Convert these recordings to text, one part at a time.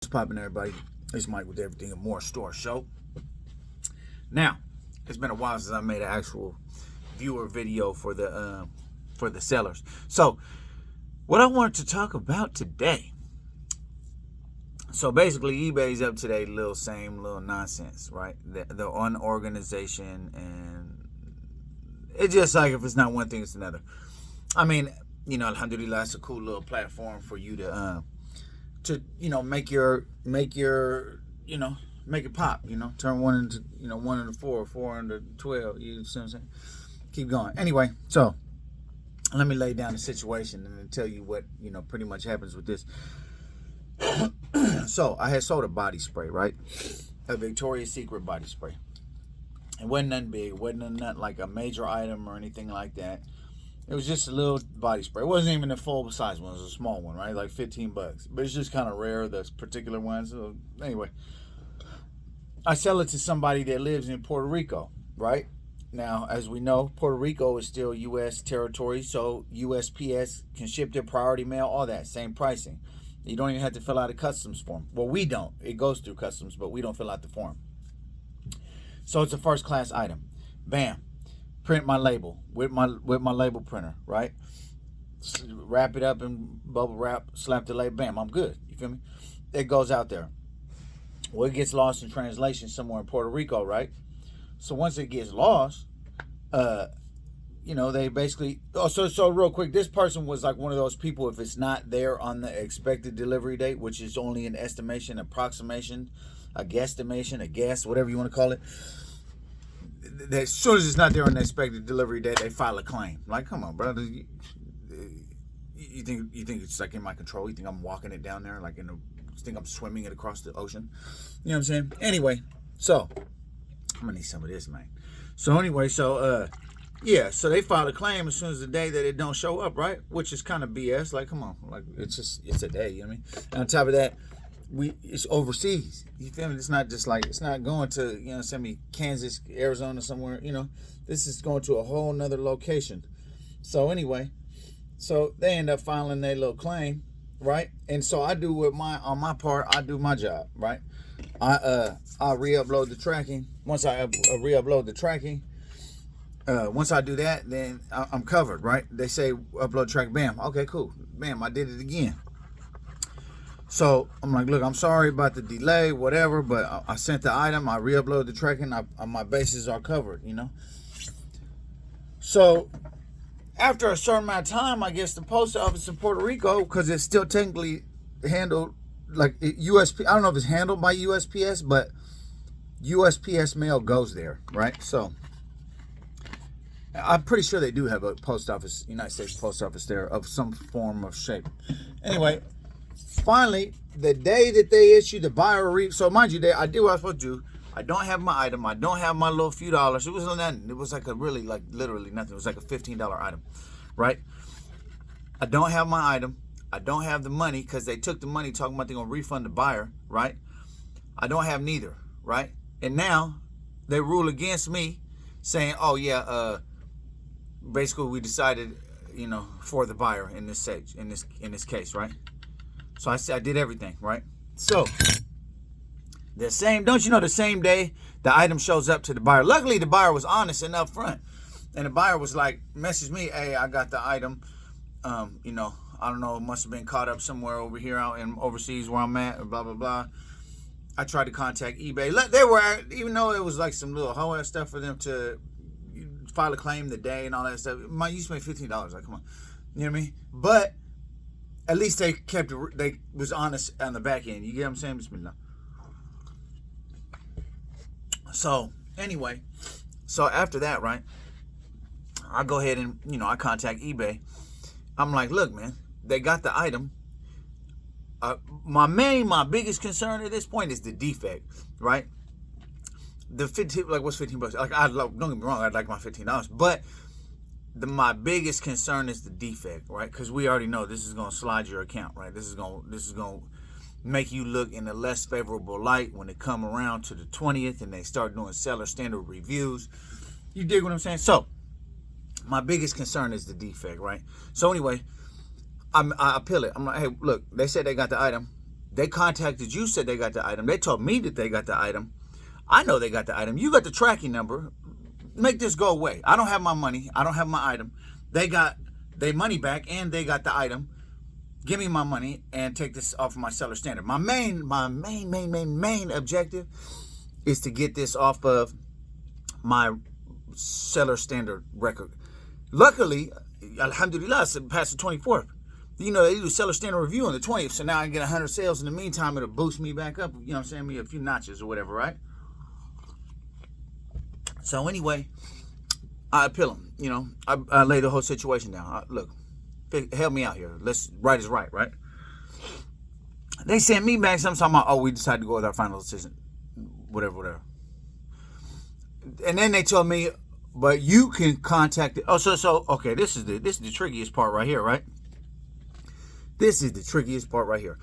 What's poppin', everybody? It's Mike with Everything and More Store Show. Now, it's been a while since I made an actual viewer video for the sellers. So, what I wanted to talk about today. So basically, eBay's up to their same little nonsense, right? The unorganization, and it's just like if it's not one thing, it's another. I mean, alhamdulillah, it's a cool little platform for you to make it pop, turn one into 1 into 4, 4 into 12. You see what I'm saying? Keep going. Anyway, so let me lay down the situation and then tell you what pretty much happens with this. So I had sold a body spray, right? A Victoria's Secret body spray. It wasn't nothing big. It wasn't nothing like a major item or anything like that. It was just a little body spray. It wasn't even a full size one. It was a small one, right? Like $15. But it's just kind of rare, this particular one. So anyway, I sell it to somebody that lives in Puerto Rico, right? Now, as we know, Puerto Rico is still U.S. territory, so USPS can ship their priority mail, all that, same pricing. You don't even have to fill out a customs form. Well, we don't. It goes through customs, but we don't fill out the form. So it's a first class item. Bam. Print my label with my label printer, right? Wrap it up in bubble wrap, slap the label, bam, I'm good. You feel me? It goes out there. Well, it gets lost in translation somewhere in Puerto Rico, right? So once it gets lost, they basically, so real quick, this person was like one of those people, if it's not there on the expected delivery date, which is only an estimation, approximation, a guesstimation, a guess, whatever you want to call it, as soon as it's not there on the expected delivery date, they file a claim. Like, come on, brother. You think it's like in my control? You think I'm walking it down there, you think I'm swimming it across the ocean? You know what I'm saying? Anyway, so I'm gonna need some of this, man. So anyway, so they filed a claim as soon as the day that it don't show up, right? Which is kind of BS. Like, come on, it's a day. You know what I mean? And on top of that, it's overseas. You feel me? It's not just it's not going to send me Kansas, Arizona, somewhere. This is going to a whole nother location. So anyway, so they end up filing their little claim, right? And so I do on my part, I do my job, right? I re-upload the tracking. Once I re-upload the tracking, once I do that, then I'm covered, right? They say upload tracking, bam, okay, cool, bam, I did it again. So I'm like, look, I'm sorry about the delay, whatever, but I sent the item, I re-uploaded the tracking, my bases are covered, So after a certain amount of time, I guess the post office in Puerto Rico, because it's still technically handled USP. I don't know if it's handled by USPS, but USPS mail goes there, right? So I'm pretty sure they do have a post office, United States Post Office there of some form of shape. Anyway, finally, the day that they issue the buyer so mind you, I did what I was supposed to do. I don't have my item. I don't have my little few dollars. It was nothing. It was literally nothing. It was like a $15 item, right? I don't have my item. I don't have the money because they took the money talking about they're going to refund the buyer, right? I don't have neither, right? And now they rule against me saying, oh, yeah, basically we decided, for the buyer in this case, right? So I did everything, right? So the same day the item shows up to the buyer. Luckily, the buyer was honest and upfront. And the buyer was like, messaged me, hey, I got the item. I don't know, it must have been caught up somewhere over here out in overseas where I'm at, blah, blah, blah. I tried to contact eBay. They were, even though it was like some little whole ass stuff for them to file a claim the day and all that stuff. You spent $15. Like, come on. You know what I mean? But at least they was honest on the back end. You get what I'm saying? Bismillah. So anyway, after that, right, I go ahead and, I contact eBay. I'm like, look, man, they got the item. My biggest concern at this point is the defect, right? The 15, what's $15? Don't get me wrong, I'd like my $15, but my biggest concern is the defect, right? Because we already know this is gonna slide your account, right? This is gonna make you look in a less favorable light when it come around to the 20th and they start doing seller standard reviews. You dig what I'm saying? So my biggest concern is the defect, right? So anyway, I appeal it. I'm like, hey, look, they said they got the item. They contacted you, said they got the item. They told me that they got the item. I know they got the item. You got the tracking number. Make this go away. I don't have my money. I don't have my item. They got their money back and they got the item. Give me my money and take this off of my seller standard. My main objective is to get this off of my seller standard record. Luckily, alhamdulillah, it's past the 24th. You know, they do seller standard review on the 20th, so now I can get 100 sales. In the meantime, it'll boost me back up, you know what I'm saying, me a few notches or whatever, right? So anyway, I appeal them, you know. I lay the whole situation down. Look, help me out here. Right is right, right? They sent me back something talking about, oh, we decided to go with our final decision. Whatever. And then they told me, but you can contact it. Oh, so okay, this is the trickiest part right here, right? This is the trickiest part right here.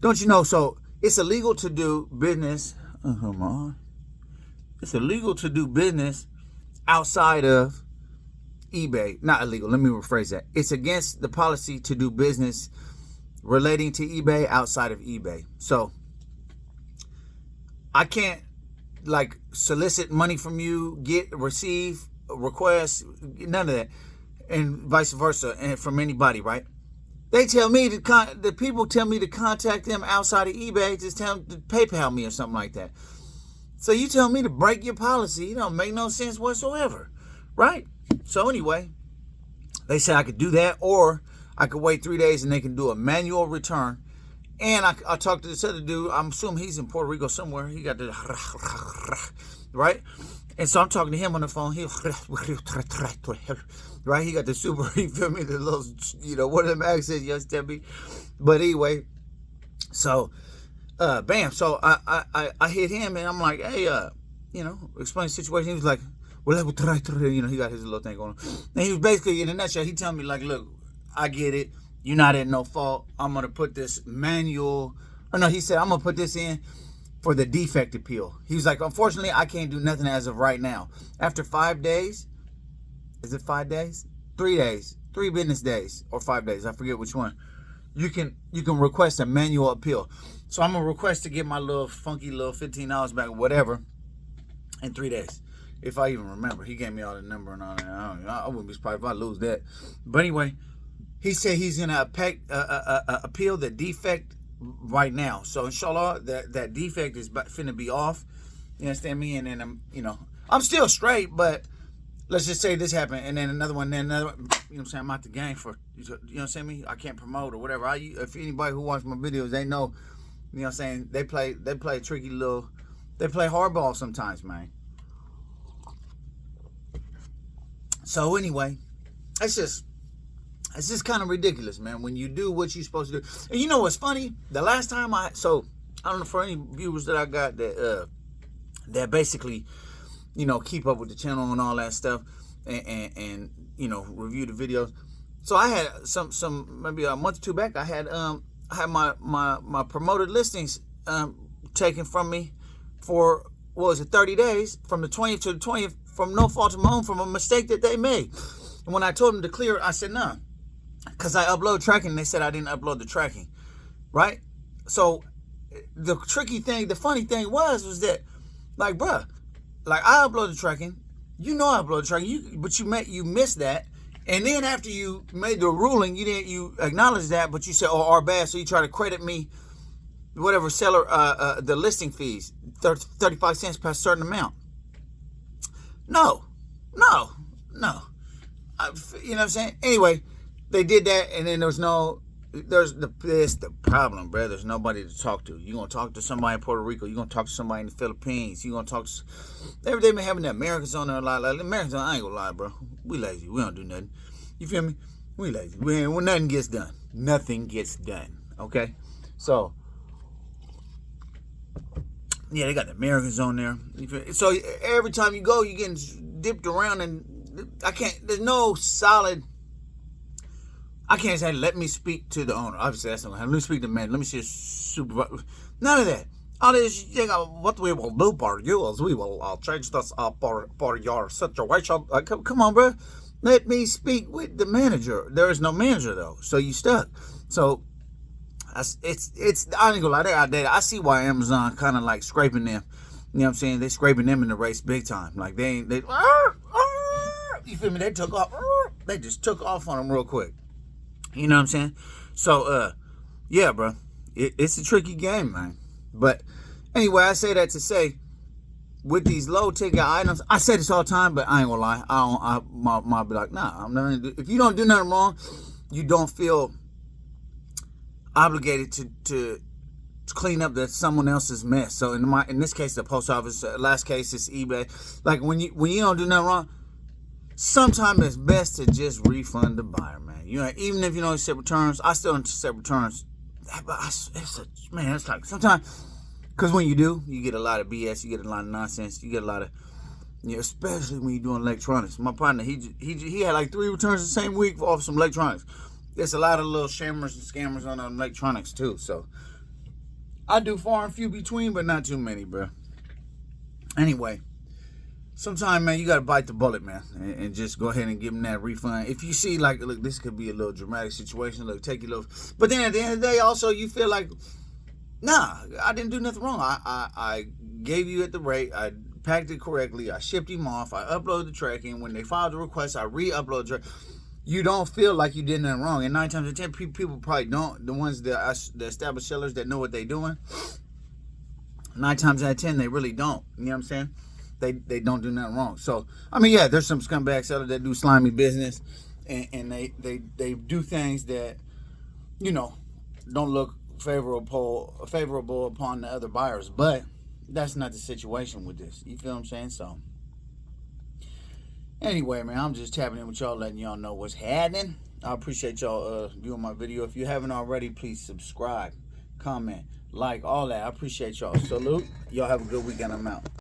Don't you know, so it's illegal to do business. Come on. It's illegal to do business outside of eBay. Not illegal, let me rephrase that. It's against the policy to do business relating to eBay outside of eBay. So I can't like solicit money from you, receive requests, none of that, and vice versa, and from anybody, right? They tell me the people tell me to contact them outside of eBay, just tell them to PayPal me or something like that. So you tell me to break your policy, it don't make no sense whatsoever, right? So anyway, they said I could do that, or I could wait 3 days and they can do a manual return. And I talked to this other dude. I'm assuming he's in Puerto Rico somewhere. He got the right, and so I'm talking to him on the phone. He right. He got the super. You feel me? The little, you know, one of them accents. Yes, Debbie. But anyway, so bam. So I hit him and I'm like, hey, you know, explain the situation. He was like, well, you know, he got his little thing going on. And he was basically, in a nutshell, he telling me like, look, I get it. You're not at no fault. I'm going to put this manual. Oh, no, he said, I'm going to put this in for the defect appeal. He was like, unfortunately, I can't do nothing as of right now. After 5 days, is it 5 days? 3 days, 3 business days, or 5 days. I forget which one. You can request a manual appeal. So I'm going to request to get my little funky little $15 back or whatever in 3 days. If I even remember. He gave me all the number and all that. I wouldn't be surprised if I lose that. But anyway, he said he's going to appeal the defect right now. So inshallah, that defect is finna be off. You understand me? And then I'm still straight, but let's just say this happened, and then another one, then another one. You know what I'm saying? I'm out the game for, you know what I'm saying? Me, I can't promote or whatever. If anybody who watch my videos, they know, you know what I'm saying? They play tricky little, they play hardball sometimes, man. So anyway, it's just kind of ridiculous, man, when you do what you're supposed to do. And you know what's funny? The last time I don't know, for any viewers that I got that basically, you know, keep up with the channel and all that stuff, and you know, review the videos. So I had some maybe a month or two back, I had my promoted listings taken from me for, what was it, 30 days, from the 20th to the 20th, from no fault of my own, from a mistake that they made. And when I told them to clear it, I said, nah, because I upload tracking, they said I didn't upload the tracking, right? So the tricky thing, the funny thing was that, like, bruh, like, I uploaded tracking, you know, I uploaded tracking, but you missed that. And then after you made the ruling, you acknowledged that, but you said, oh, our bad, so you try to credit me whatever seller, the listing fees, 35 cents per certain amount. No. You know what I'm saying? Anyway, they did that, and then there's the problem, bro. There's nobody to talk to. You're going to talk to somebody in Puerto Rico. You're going to talk to somebody in the Philippines. You're going to talk to... They've been having the Americans on there a lot. Like, the Americans, I ain't going to lie, bro. We lazy. We don't do nothing. You feel me? We lazy. When nothing gets done. Nothing gets done. Okay? So, yeah, they got the Americans on there. So, every time you go, you're getting dipped around, and there's no solid... I can't say, let me speak to the owner. Obviously, that's not going to happen. Let me speak to the man. Let me see a supervisor. None of that. All this, what we will do for you is we will change this for your situation. Come on, bro. Let me speak with the manager. There is no manager, though. So you stuck. So It's I ain't gonna lie, they outdated. I see why Amazon kind of like scraping them. You know what I'm saying? They scraping them in the race big time. Like they ain't they. You feel me? They took off. They just took off on them real quick. You know what I'm saying? So yeah, bro, it's a tricky game, man. But anyway, I say that to say, with these low ticket items, I say this all the time, but I ain't gonna lie. My be like, nah, I'm not. If you don't do nothing wrong, you don't feel obligated to clean up someone else's mess. So in this case, the post office. Last case is eBay. Like when you don't do nothing wrong, sometimes it's best to just refund the buyer, man. You know, even if you don't accept returns, I still don't accept returns. But it's like sometimes, because when you do, you get a lot of BS, you get a lot of nonsense, you get a lot of, you know, especially when you're doing electronics. My partner, he had like 3 returns the same week off some electronics. There's a lot of little shammers and scammers on electronics too. So I do far and few between, but not too many, bro. Anyway, sometimes, man, you gotta bite the bullet, man, and just go ahead and give them that refund. If you see, like, look, this could be a little dramatic situation. Look, take your little, but then at the end of the day, also you feel like, nah, I didn't do nothing wrong. I gave you at the rate. I packed it correctly. I shipped him off. I uploaded the tracking. When they filed the request, I re-uploaded the tracking. You don't feel like you did nothing wrong. And 9 times out of 10, people probably don't. The ones that the established sellers that know what they're doing, 9 times out of 10, they really don't. You know what I'm saying? They don't do nothing wrong. So I mean, yeah, there's some scumbag sellers that do slimy business, and they do things that, you know, don't look favorable upon the other buyers. But that's not the situation with this. You feel what I'm saying? So anyway, man, I'm just tapping in with y'all, letting y'all know what's happening. I appreciate y'all viewing my video. If you haven't already, please subscribe, comment, like, all that. I appreciate y'all. Salute. Y'all have a good weekend. I'm out.